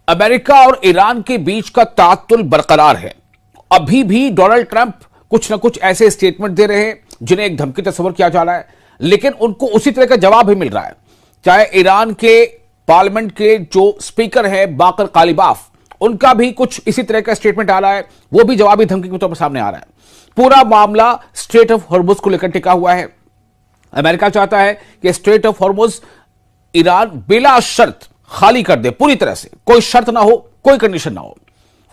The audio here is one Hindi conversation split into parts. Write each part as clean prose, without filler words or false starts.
अमेरिका और ईरान के बीच का तातुल बरकरार है। अभी भी डोनाल्ड ट्रंप कुछ ना कुछ ऐसे स्टेटमेंट दे रहे हैं जिन्हें एक धमकी तस्वर किया जा रहा है, लेकिन उनको उसी तरह का जवाब भी मिल रहा है। चाहे ईरान के पार्लियामेंट के जो स्पीकर है बाकर कालिबाफ, उनका भी कुछ इसी तरह का स्टेटमेंट आ रहा है, वो भी जवाबी धमकी के तौर पर सामने आ रहा है। पूरा मामला स्ट्रेट ऑफ हॉर्मुज को लेकर टिका हुआ है। अमेरिका चाहता है कि स्ट्रेट ऑफ हॉर्मुज ईरान बिला शर्त खाली कर दे, पूरी तरह से, कोई शर्त ना हो, कोई कंडीशन ना हो।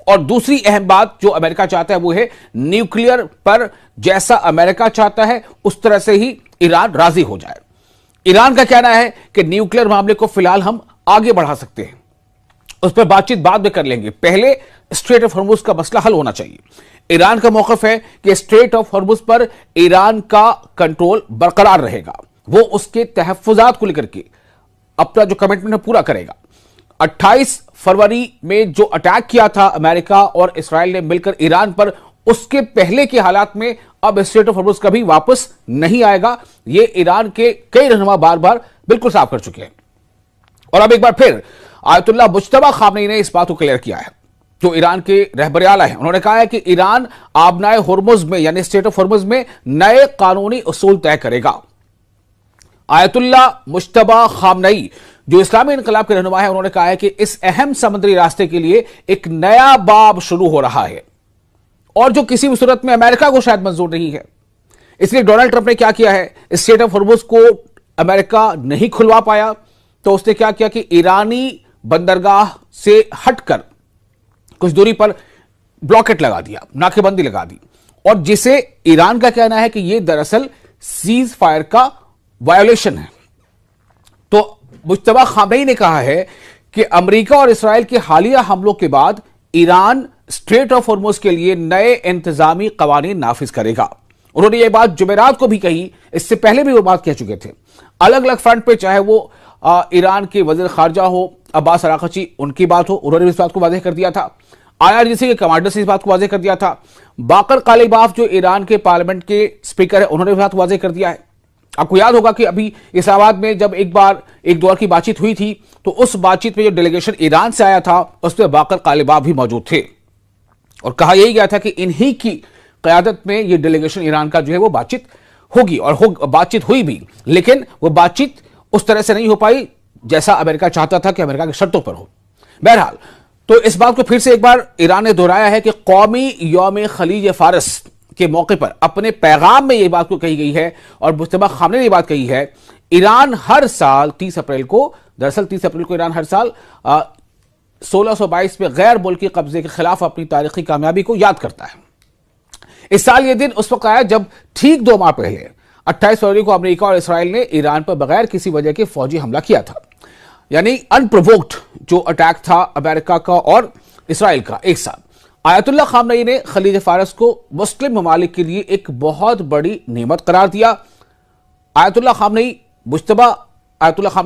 और दूसरी अहम बात जो अमेरिका चाहता है वो है न्यूक्लियर पर जैसा अमेरिका चाहता है उस तरह से ही ईरान राजी हो जाए। ईरान का कहना है कि न्यूक्लियर मामले को फिलहाल हम आगे बढ़ा सकते हैं, उस पर बातचीत बाद में कर लेंगे, पहले स्ट्रेट ऑफ हॉर्मुज का मसला हल होना चाहिए। ईरान का मौकफ है कि स्ट्रेट ऑफ हॉर्मुज पर ईरान का कंट्रोल बरकरार रहेगा, वो उसके तहफ्फुजात को लेकर के अपना जो कमिटमेंट है पूरा करेगा। 28 फरवरी में जो अटैक किया था अमेरिका और इस्राएल ने मिलकर ईरान पर, उसके पहले के हालात में अब स्ट्रेट ऑफ हॉर्मुज कभी वापस नहीं आएगा। यह ईरान के कई रहनुमा बार बार बिल्कुल साफ कर चुके हैं। और अब एक बार फिर आयतुल्लाह मुज्तबा खामनेई ने इस बात को क्लियर किया है, जो ईरान के रहबर आला हैं। उन्होंने कहा है कि ईरान आबनाए हॉर्मुज में यानी स्ट्रेट ऑफ हॉर्मुज में नए कानूनी उसूल तय करेगा। आयतुल्लाह मुज्तबा खामनेई जो इस्लामी इनकलाब के रहनुमा है, उन्होंने कहा है कि इस अहम समुद्री रास्ते के लिए एक नया बाब शुरू हो रहा है और जो किसी भी सूरत में अमेरिका को शायद मंजूर नहीं है। इसलिए डोनाल्ड ट्रंप ने क्या किया है, स्ट्रेट ऑफ हॉर्मुज को अमेरिका नहीं खुलवा पाया तो उसने क्या किया कि ईरानी बंदरगाह से हटकर कुछ दूरी पर ब्लॉकेट लगा दिया, नाकेबंदी लगा दी, और जिसे ईरान का कहना है कि यह दरअसल सीज फायर का वायोलेशन है। तो मुज्तबा खामनेई ने कहा है कि अमेरिका और इस्राएल के हालिया हमलों के बाद ईरान स्ट्रेट ऑफ हॉर्मुज के लिए नए इंतजामी कवानीन नाफिज करेगा। उन्होंने यह बात जुमेरात को भी कही, इससे पहले भी वो बात कह चुके थे। अलग अलग फ्रंट पे, चाहे वो ईरान के वजीर खारजा हो अब्बास अरागची, उनकी बात हो, उन्होंने इस बात को वाज़ेह कर दिया था। IRGC के कमांडर से इस बात को वाज़ेह कर दिया था। बाकर कालिबाफ जो ईरान के पार्लियामेंट के स्पीकर है, उन्होंने इस बात को वाज़ेह कर दिया है। आपको याद होगा कि अभी इस्लामाबाद में जब एक दौर की बातचीत हुई थी, तो उस बातचीत में जो डेलीगेशन ईरान से आया था उसमें बाकर कालिबाफ भी मौजूद थे और कहा यही गया था कि इन्हीं की क़यादत में यह डेलीगेशन ईरान का जो है वो बातचीत होगी, और बातचीत हुई भी, लेकिन वो बातचीत उस तरह से नहीं हो पाई जैसा अमेरिका चाहता था कि अमेरिका की शर्तों पर हो। बहरहाल, तो इस बात को फिर से एक बार ईरान ने दोहराया है कि कौमी यौम खलीज फारस के मौके पर अपने पैगाम में यह बात को कही गई है, और मुज्तबा खामनेई ने यह बात कही है, ईरान हर साल 30 अप्रैल को, दरअसल 30 अप्रैल को ईरान हर साल 1622 में गैर मुल्की कब्जे के खिलाफ अपनी तारीखी कामयाबी को याद करता है। इस साल यह दिन उस वक्त आया जब ठीक 2 माह पहले 28 फरवरी को अमेरिका और इस्राएल ने ईरान पर बगैर किसी वजह के फौजी हमला किया था, यानी अनप्रोवोक्ड जो अटैक था अमेरिका का और इस्राएल का एक साथ। आयतुल्लाह खामनेई ने खलीज फारस को मुस्लिम ममालिक के लिए एक बहुत बड़ी नेमत करार दिया। आयतुल्लाह खामनेई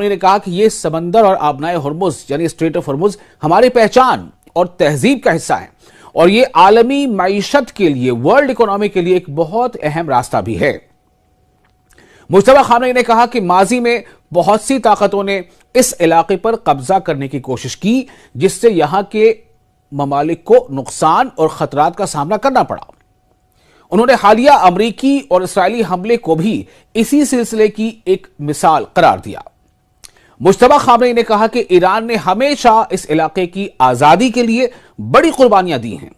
ने कहा कि यह समंदर और आबनाए हॉर्मुज यानी स्ट्रेट ऑफ हॉर्मुज हमारी पहचान और तहजीब का हिस्सा है, और यह आलमी मईशत के लिए, वर्ल्ड इकोनॉमी के लिए एक बहुत अहम रास्ता भी है। मुज्तबा खामनेई ने कहा कि माजी में बहुत सी ताकतों ने इस इलाके पर कब्जा करने की कोशिश की, जिससे यहां के ममालिक को नुकसान और खतरात का सामना करना पड़ा। उन्होंने हालिया अमरीकी और इस्राएली हमले को भी इसी सिलसिले की एक मिसाल करार दिया। मुज्तबा खामनेई ने कहा कि ईरान ने हमेशा इस इलाके की आजादी के लिए बड़ी कुर्बानियां दी हैं,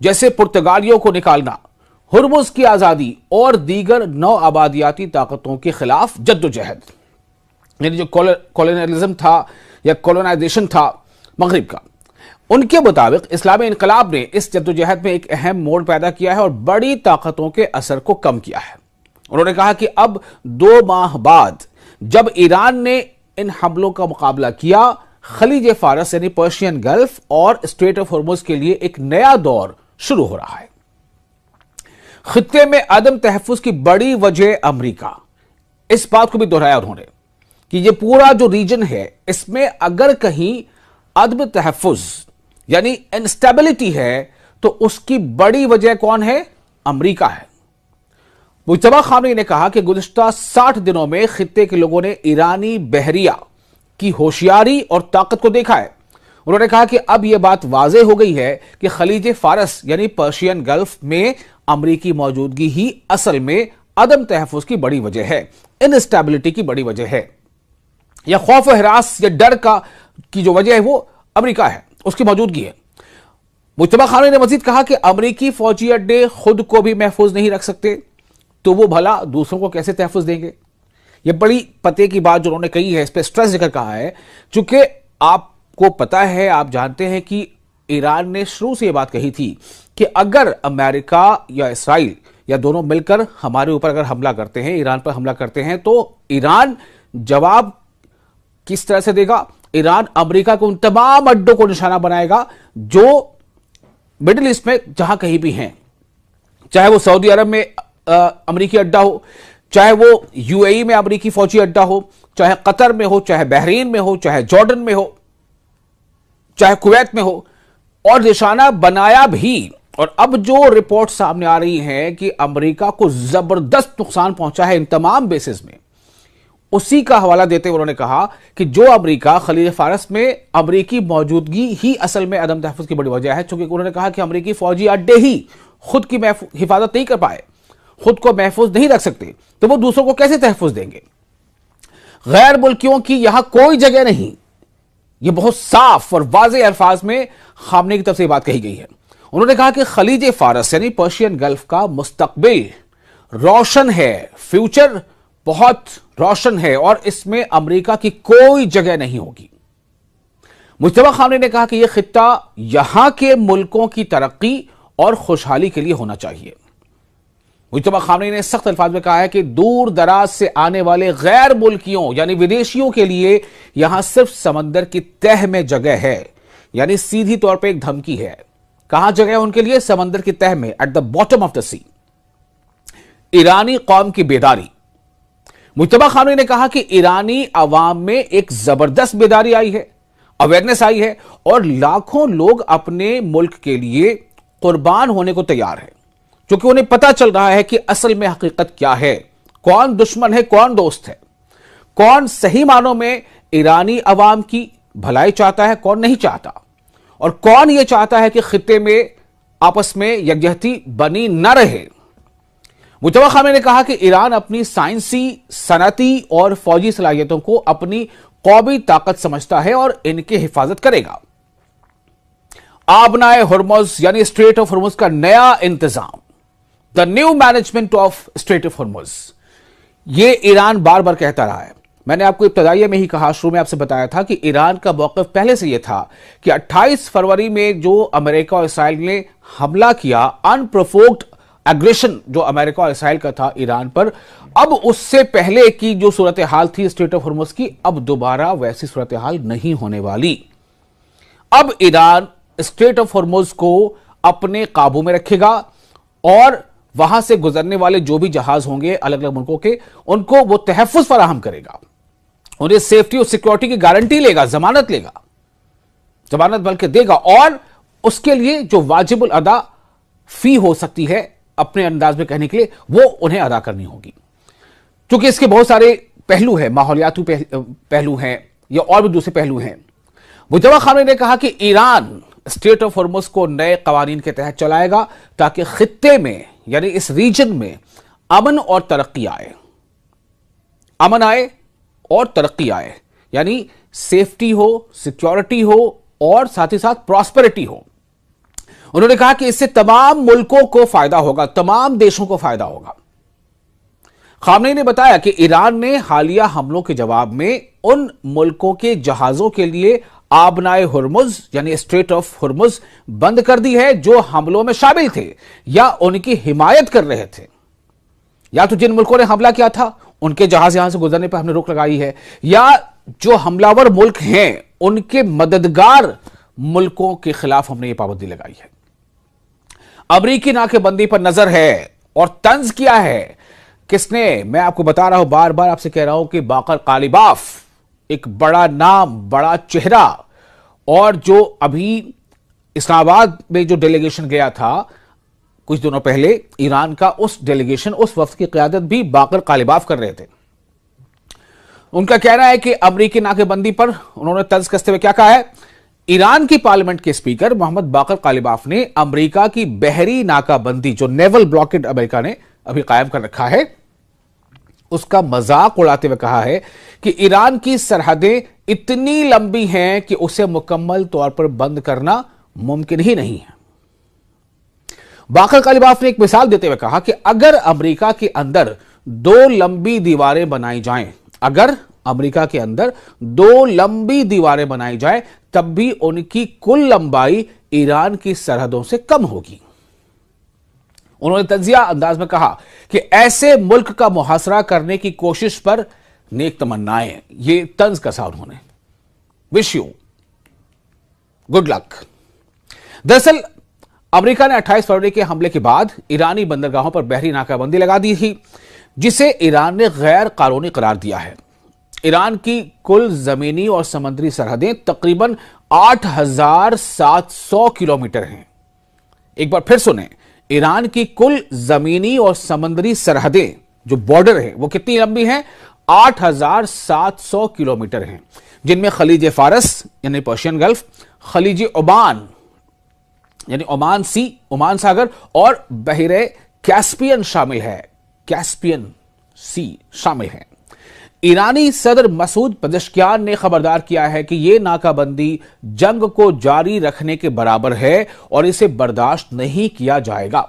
जैसे पुर्तगालियों को निकालना, हॉर्मुज की आजादी और दीगर नौ आबादियाती ताकतों के खिलाफ जद्दोजहद। यानी जो कॉलोनियलिज्म था या कॉलोनाइजेशन था मगरिब का, उनके मुताबिक इस्लामी इनकलाब ने इस जद्दोजहद में एक अहम मोड़ पैदा किया है और बड़ी ताकतों के असर को कम किया है। उन्होंने कहा कि अब 2 माह बाद जब ईरान ने इन हमलों का मुकाबला किया, खलीज फारस यानी पर्शियन गल्फ और स्ट्रेट ऑफ हॉर्मुज के लिए एक नया दौर शुरू हो रहा है। खित्ते में अदम तहफ्फुज की बड़ी वजह अमेरिका, इस बात को भी दोहराया उन्होंने कि यह पूरा जो रीजन है, इसमें अगर कहीं अदम तहफ्फुज यानी इंस्टेबिलिटी है तो उसकी बड़ी वजह कौन है? अमेरिका है। मुज्तबा खामनेई ने कहा कि गुज़िश्ता 60 दिनों में खित्ते के लोगों ने ईरानी बहरिया की होशियारी और ताकत को देखा है। उन्होंने कहा कि अब यह बात वाज़े हो गई है कि खलीज फारस यानी पर्शियन गल्फ में अमरीकी मौजूदगी ही असल में अदम तहफ़्फ़ुज़ की बड़ी वजह है, इनस्टेबिलिटी की बड़ी वजह है, या खौफ हिरास या डर का की जो वजह है वो अमरीका है, उसकी मौजूदगी है। मुज्तबा खानों ने मजीद कहा कि अमरीकी फौजी अड्डे खुद को भी महफूज नहीं रख सकते तो वो भला दूसरों को कैसे तहफ़्फ़ुज़ देंगे। ये बड़ी पते की बात जो उन्होंने कही है, इस पर स्ट्रेस देकर कहा है, चूंकि आपको पता है, आप जानते हैं कि ईरान ने शुरू से यह बात कही थी कि अगर अमेरिका या इसराइल या दोनों मिलकर हमारे ऊपर अगर हमला करते हैं, ईरान पर हमला करते हैं, तो ईरान जवाब किस तरह से देगा। ईरान अमेरिका के उन तमाम अड्डों को निशाना बनाएगा जो मिडिल ईस्ट में जहां कहीं भी हैं, चाहे वो सऊदी अरब में अमेरिकी अड्डा हो, चाहे वो यूएई में अमेरिकी फौजी अड्डा हो, चाहे कतर में हो, चाहे बहरीन में हो, चाहे जॉर्डन में हो, चाहे कुवैत में हो, और निशाना बनाया भी। और अब जो रिपोर्ट सामने आ रही हैं कि अमेरिका को जबरदस्त नुकसान पहुंचा है इन तमाम बेसिस में, उसी का हवाला देते हुए उन्होंने कहा कि जो अमेरिका खलीज फारस में अमेरिकी मौजूदगी ही असल में अदम तहफ़्फ़ुज़ की बड़ी वजह है, क्योंकि उन्होंने कहा कि अमेरिकी फौजी अड्डे ही खुद की हिफाजत नहीं कर पाए, खुद को महफूज नहीं रख सकते, तो वो दूसरों को कैसे तहफ़्फ़ुज़ देंगे। गैर मुल्कियों की यहां कोई जगह नहीं, यह बहुत साफ और वाज़ेह अल्फाज में खामने की तरफ से बात कही गई है। उन्होंने कहा कि खलीज फारस यानी पर्शियन गल्फ का मुस्तकबिल रोशन है, फ्यूचर बहुत रोशन है, और इसमें अमेरिका की कोई जगह नहीं होगी। मुज्तबा खानों ने कहा कि यह खित्ता यहां के मुल्कों की तरक्की और खुशहाली के लिए होना चाहिए। मुज्तबा खानों ने सख्त अल्फाज में कहा है कि दूर दराज से आने वाले गैर मुल्कियों यानी विदेशियों के लिए यहां सिर्फ समंदर की तह में जगह है, यानी सीधी तौर पर एक धमकी है। कहां जगह है उनके लिए? समंदर की तह में, at the bottom of the sea. ईरानी कौम की बेदारी। मुज्तबा खानों ने कहा कि ईरानी अवाम में एक जबरदस्त बेदारी आई है, अवेयरनेस आई है, और लाखों लोग अपने मुल्क के लिए कुर्बान होने को तैयार है, क्योंकि उन्हें पता चल रहा है कि असल में हकीकत क्या है, कौन दुश्मन है, कौन दोस्त है, कौन सही मानों में ईरानी अवाम की भलाई चाहता है, कौन नहीं चाहता, और कौन यह चाहता है कि खित्ते में आपस में यकजहती बनी न रहे। मुज्तबा खानों ने कहा कि ईरान अपनी साइंसी, सनती और फौजी सलाहियतों को अपनी कौमी ताकत समझता है और इनकी हिफाजत करेगा। आबनाए हुर्मुज़ यानी स्ट्रेट ऑफ हुर्मुज़ का नया इंतजाम, the new management of strait of Hormuz, यह ईरान बार बार कहता रहा है। मैंने आपको इब्तदाइया में ही कहा, शुरू में आपसे बताया था कि ईरान का मौक़िफ़ पहले से यह था कि 28 फरवरी में जो अमेरिका और इसराइल ने हमला किया, अनप्रोवोक्ड एग्रेशन जो अमेरिका और इसराइल का था ईरान पर, अब उससे पहले की जो सूरत हाल थी स्ट्रेट ऑफ हुर्मुज़ की, अब दोबारा वैसी सूरत हाल नहीं होने वाली। अब ईरान स्ट्रेट ऑफ हुर्मुज़ को अपने काबू में रखेगा और वहां से गुजरने वाले जो भी जहाज होंगे अलग अलग मुल्कों के, उनको वो तहफ़्फ़ुज़ फराहम करेगा, उन्हें सेफ्टी और सिक्योरिटी की गारंटी लेगा, जमानत लेगा, जमानत बल्कि देगा, और उसके लिए जो वाजिबुल अदा फी हो सकती है अपने अंदाज में कहने के लिए, वो उन्हें अदा करनी होगी। क्योंकि इसके बहुत सारे पहलू हैं, माहौलियाती पहलू हैं या और भी दूसरे पहलू हैं। मुज्तबा खानों ने कहा कि ईरान स्ट्रेट ऑफ हुर्मुज़ को नए कवानीन के तहत चलाएगा ताकि खित्ते में यानी इस रीजन में अमन और तरक्की आए, अमन आए और तरक्की आए, यानी सेफ्टी हो, सिक्योरिटी हो और साथ ही साथ प्रॉस्पेरिटी हो। उन्होंने कहा कि इससे तमाम मुल्कों को फायदा होगा, तमाम देशों को फायदा होगा। खामनेई ने बताया कि ईरान ने हालिया हमलों के जवाब में उन मुल्कों के जहाजों के लिए आबनाए हुर्मुज़ यानी स्ट्रेट ऑफ हुर्मुज़ बंद कर दी है जो हमलों में शामिल थे या उनकी हिमायत कर रहे थे, या तो जिन मुल्कों ने हमला किया था उनके जहाज यहां से गुजरने पर हमने रोक लगाई है, या जो हमलावर मुल्क हैं उनके मददगार मुल्कों के खिलाफ हमने ये पाबंदी लगाई है। अमरीकी नाकेबंदी पर नजर है और तंज किया है किसने? मैं आपको बता रहा हूं, बार बार आपसे कह रहा हूं कि बाकर कालिबाफ एक बड़ा नाम, बड़ा चेहरा, और जो अभी इस्लामाबाद में जो डेलीगेशन गया था कुछ दिनों पहले, ईरान का उस डेलीगेशन, उस वफ्द की क़यादत भी बाकर कालिबाफ कर रहे थे। उनका कहना है कि अमरीकी नाकेबंदी पर उन्होंने तंज कसते हुए क्या कहा है ईरान की पार्लियामेंट के स्पीकर मोहम्मद बाकर कालिबाफ ने अमेरिका की बहरी नाकाबंदी, जो नेवल ब्लॉकेड अमेरिका ने अभी कायम कर रखा है, उसका मजाक उड़ाते हुए कहा है कि ईरान की सरहदें इतनी लंबी हैं कि उसे मुकम्मल तौर पर बंद करना मुमकिन ही नहीं है। बाकर कालिबाफ ने एक मिसाल देते हुए कहा कि अगर अमेरिका के अंदर दो लंबी दीवारें बनाई जाएं, अगर अमेरिका के अंदर दो लंबी दीवारें बनाई जाएं, तब भी उनकी कुल लंबाई ईरान की सरहदों से कम होगी। उन्होंने तंजिया अंदाज में कहा कि ऐसे मुल्क का मुहासरा करने की कोशिश पर नेक तमन्नाएं। ये तंज कसा उन्होंने। Wish you good luck. दरअसल अमेरिका ने 28 फरवरी के हमले के बाद ईरानी बंदरगाहों पर बहरी नाकाबंदी लगा दी थी, जिसे ईरान ने गैर कानूनी करार दिया है। ईरान की कुल जमीनी और समुद्री सरहदें तकरीबन 8,700 किलोमीटर हैं। एक बार फिर सुने, ईरान की कुल जमीनी और समुद्री सरहदें, जो बॉर्डर है, वो कितनी लंबी हैं? 8,700 किलोमीटर हैं, जिनमें खलीज फारस यानी पर्शियन गल्फ, खलीज ओमान यानी ओमान सी, ओमान सागर और बहरे कैस्पियन शामिल है। कैस्पियन सी शामिल है। ईरानी सदर मसूद पेजेश्कियान ने खबरदार किया है कि यह नाकाबंदी जंग को जारी रखने के बराबर है और इसे बर्दाश्त नहीं किया जाएगा।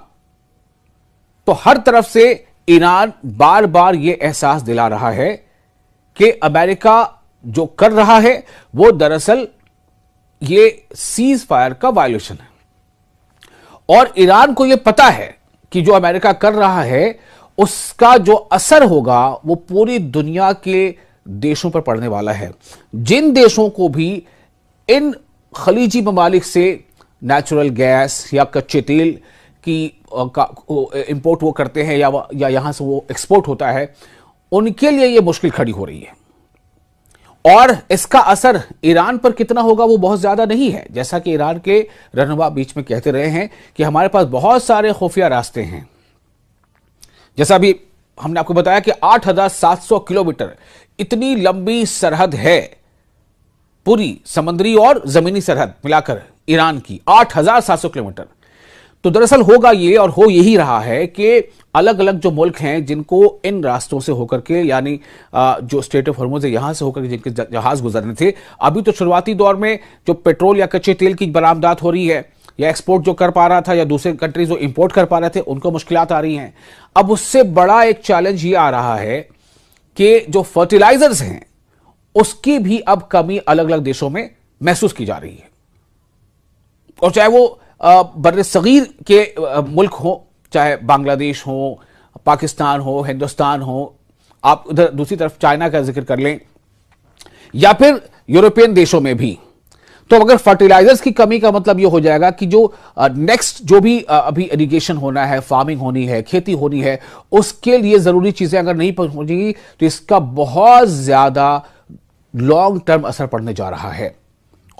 तो हर तरफ से ईरान बार बार यह एहसास दिला रहा है कि अमेरिका जो कर रहा है वो दरअसल ये सीज फायर का वायलेशन है, और ईरान को यह पता है कि जो अमेरिका कर रहा है उसका जो असर होगा वो पूरी दुनिया के देशों पर पड़ने वाला है। जिन देशों को भी इन खलीजी ममालिक से नेचुरल गैस या कच्चे तेल की इंपोर्ट वो करते हैं या यहां से वो एक्सपोर्ट होता है, उनके लिए ये मुश्किल खड़ी हो रही है। और इसका असर ईरान पर कितना होगा वो बहुत ज्यादा नहीं है। जैसा कि ईरान के रहनुमा बीच में कहते रहे हैं कि हमारे पास बहुत सारे खुफिया रास्ते हैं। जैसा भी हमने आपको बताया कि 8,700 किलोमीटर इतनी लंबी सरहद है, पूरी समुद्री और जमीनी सरहद मिलाकर ईरान की 8,700 किलोमीटर। तो दरअसल होगा ये, और हो यही रहा है कि अलग अलग जो मुल्क हैं जिनको इन रास्तों से होकर के, यानी जो स्ट्रेट ऑफ हॉर्मुज़ है यहां से होकर के जिनके जहाज गुजरने थे, अभी तो शुरुआती दौर में जो पेट्रोल या कच्चे तेल की बरामदात हो रही है या एक्सपोर्ट जो कर पा रहा था या दूसरे कंट्रीज जो इंपोर्ट कर पा रहे थे उनको मुश्किलात आ रही हैं। अब उससे बड़ा एक चैलेंज ये आ रहा है कि जो फर्टिलाइजर्स हैं उसकी भी अब कमी अलग अलग देशों में महसूस की जा रही है, और चाहे वो बर्रे सगीर के मुल्क हो, चाहे बांग्लादेश हो, पाकिस्तान हो, हिंदुस्तान हो, आप उधर दूसरी तरफ चाइना का जिक्र कर लें, या फिर यूरोपियन देशों में भी। तो अगर फर्टिलाइजर्स की कमी का मतलब यह हो जाएगा कि जो नेक्स्ट जो भी अभी इरिगेशन होना है, फार्मिंग होनी है, खेती होनी है, उसके लिए जरूरी चीजें अगर नहीं पहुंचेगी तो इसका बहुत ज्यादा लॉन्ग टर्म असर पड़ने जा रहा है।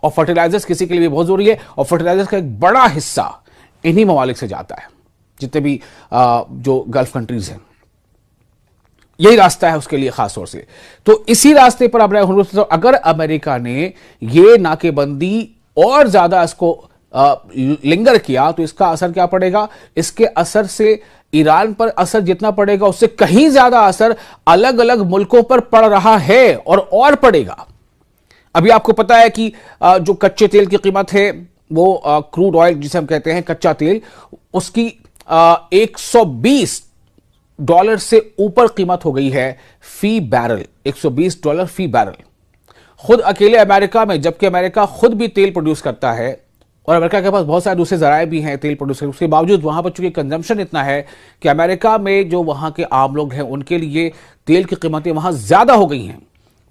और फर्टिलाइजर्स किसी के लिए भी बहुत जरूरी है, और फर्टिलाइजर्स का एक बड़ा हिस्सा इन्हीं ममालिक से जाता है, जितने भी जो गल्फ कंट्रीज हैं, यही रास्ता है उसके लिए खास तौर से। तो इसी रास्ते पर अगर अमेरिका ने ये नाकेबंदी और ज्यादा इसको लिंगर किया तो इसका असर क्या पड़ेगा? इसके असर से ईरान पर असर जितना पड़ेगा उससे कहीं ज्यादा असर अलग अलग मुल्कों पर पड़ रहा है और पड़ेगा। अभी आपको पता है कि जो कच्चे तेल की कीमत है वो क्रूड ऑयल जिसे हम कहते हैं कच्चा तेल, उसकी $120 से ऊपर कीमत हो गई है फी बैरल, $120 फी बैरल। खुद अकेले अमेरिका में, जबकि अमेरिका खुद भी तेल प्रोड्यूस करता है और अमेरिका के पास बहुत सारे दूसरे जराए भी हैं तेल प्रोड्यूस करने, उसके बावजूद वहां पर चूंकि कंजम्पशन इतना है कि अमेरिका में जो वहां के आम लोग हैं उनके लिए तेल की कीमतें वहां ज्यादा हो गई हैं।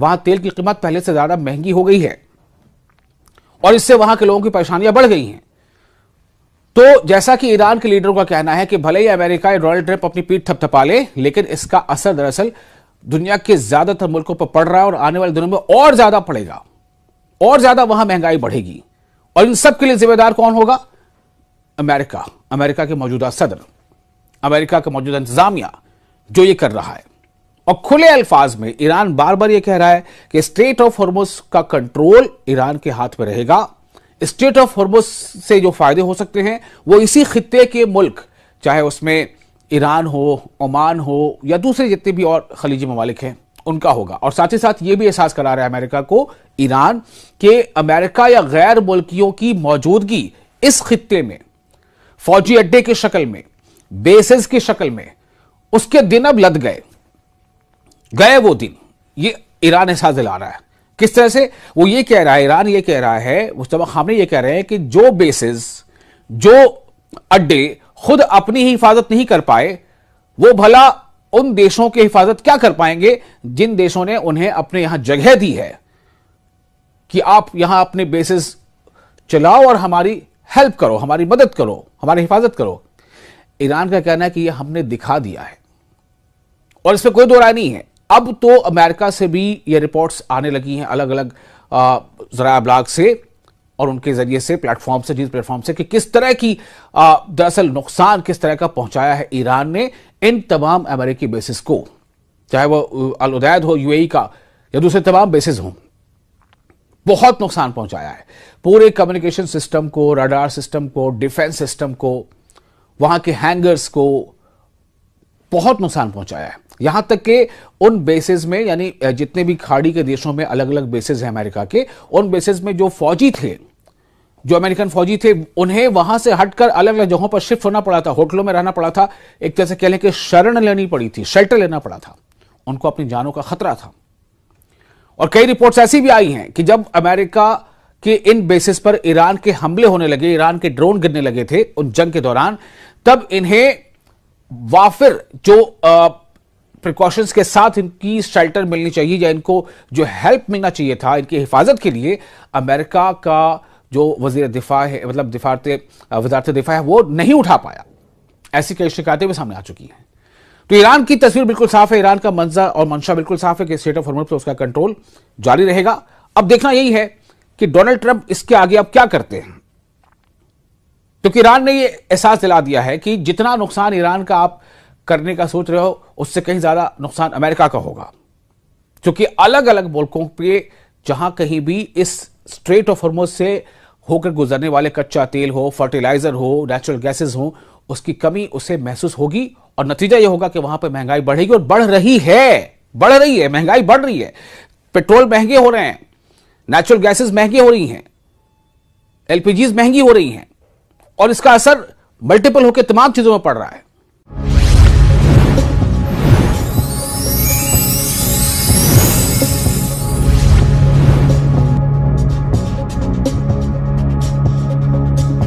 वहां तेल की कीमत पहले से ज्यादा महंगी हो गई है और इससे वहां के लोगों की परेशानियां बढ़ गई हैं। तो जैसा कि ईरान के लीडरों का कहना है कि भले ही अमेरिका या डोनाल्ड ट्रंप अपनी पीठ थपथपा ले, लेकिन इसका असर दरअसल दुनिया के ज्यादातर मुल्कों पर पड़ रहा है और आने वाले दिनों में और ज्यादा पड़ेगा, और ज्यादा वहां महंगाई बढ़ेगी। और इन सब के लिए जिम्मेदार कौन होगा? अमेरिका, अमेरिका के मौजूदा सदर, अमेरिका का मौजूदा इंतजामिया जो ये कर रहा है। और खुले अल्फाज में ईरान बार बार ये कह रहा है कि स्ट्रेट ऑफ हॉर्मुज़ का कंट्रोल ईरान के हाथ में रहेगा, स्ट्रेट ऑफ हॉर्मुज से जो फायदे हो सकते हैं वो इसी खित्ते के मुल्क, चाहे उसमें ईरान हो, ओमान हो या दूसरे जितने भी और खलीजी ममालिक हैं, उनका होगा। और साथ ही साथ ये भी एहसास करा रहा है अमेरिका को, ईरान, के अमेरिका या गैर मुल्कियों की मौजूदगी इस खित्ते में फौजी अड्डे की शक्ल में, बेसेस की शक्ल में, उसके दिन अब लद गए वो दिन। ये ईरान एहसास दिला रहा है। किस तरह से? वो ये कह रहा है, ईरान ये कह रहा है, मुस्तफा खामनेई ये कह रहे हैं कि जो बेसेस, जो अड्डे खुद अपनी ही हिफाजत नहीं कर पाए, वो भला उन देशों की हिफाजत क्या कर पाएंगे जिन देशों ने उन्हें अपने यहां जगह दी है कि आप यहां अपने बेसिस चलाओ और हमारी हेल्प करो, हमारी मदद करो, हमारी हिफाजत करो। ईरान का कहना है कि यह हमने दिखा दिया है और इसमें कोई दो राय नहीं है। अब तो अमेरिका से भी ये रिपोर्ट्स आने लगी हैं अलग अलग जराया ब्लॉग से और उनके जरिए से, प्लेटफॉर्म से, न्यूज प्लेटफॉर्म से, कि किस तरह की दरअसल नुकसान किस तरह का पहुंचाया है ईरान ने इन तमाम अमेरिकी बेसिस को, चाहे वो अल उदैद हो यूएई का या दूसरे तमाम बेसिस हों। बहुत नुकसान पहुंचाया है पूरे कम्युनिकेशन सिस्टम को, रडार सिस्टम को, डिफेंस सिस्टम को, वहां के हैंगर्स को बहुत नुकसान पहुंचाया है। यहां तक कि उन बेसिस में, यानी जितने भी खाड़ी के देशों में अलग अलग बेसिस हैं अमेरिका के, उन बेसिस में जो फौजी थे, जो अमेरिकन फौजी थे, उन्हें वहां से हटकर अलग अलग जगहों पर शिफ्ट होना पड़ा था, होटलों में रहना पड़ा था, एक तरह से कह लें कि शरण लेनी पड़ी थी, शेल्टर लेना पड़ा था, उनको अपनी जानों का खतरा था। और कई रिपोर्ट्स ऐसी भी आई हैं कि जब अमेरिका के इन बेसिस पर ईरान के हमले होने लगे, ईरान के ड्रोन गिरने लगे थे उन जंग के दौरान, तब इन्हें वाफिर जो प्रिकॉशंस के साथ इनकी शेल्टर मिलनी चाहिए या इनको जो हेल्प मिलना चाहिए था इनकी हिफाजत के लिए, अमेरिका का जो वजीर दिफा है, मतलब वजारत दिफा है, वो नहीं उठा पाया। ऐसी कई शिकायतें भी सामने आ चुकी हैं। तो ईरान की तस्वीर बिल्कुल साफ है, ईरान का मंजर और मंशा बिल्कुल साफ है कि स्ट्रेट ऑफ हॉर्मुज पर उसका कंट्रोल जारी रहेगा। अब देखना यही है कि डोनाल्ड ट्रंप इसके आगे अब क्या करते हैं, क्योंकि ईरान ने यह एहसास दिला दिया है कि जितना नुकसान ईरान का आप करने का सोच रहे हो, उससे कहीं ज्यादा नुकसान अमेरिका का होगा। क्योंकि अलग अलग मुल्कों पे जहां कहीं भी इस स्ट्रेट ऑफ हॉर्मुज से होकर गुजरने वाले कच्चा तेल हो, फर्टिलाइजर हो, नेचुरल गैसेस हो, उसकी कमी उसे महसूस होगी और नतीजा यह होगा कि वहां पर महंगाई बढ़ेगी और बढ़ रही है, महंगाई बढ़ रही है। पेट्रोल महंगे हो रहे हैं, नेचुरल गैसेस महंगी हो रही हैं, एलपीजीज महंगी हो रही हैं और इसका असर मल्टीपल होकर तमाम चीजों में पड़ रहा है।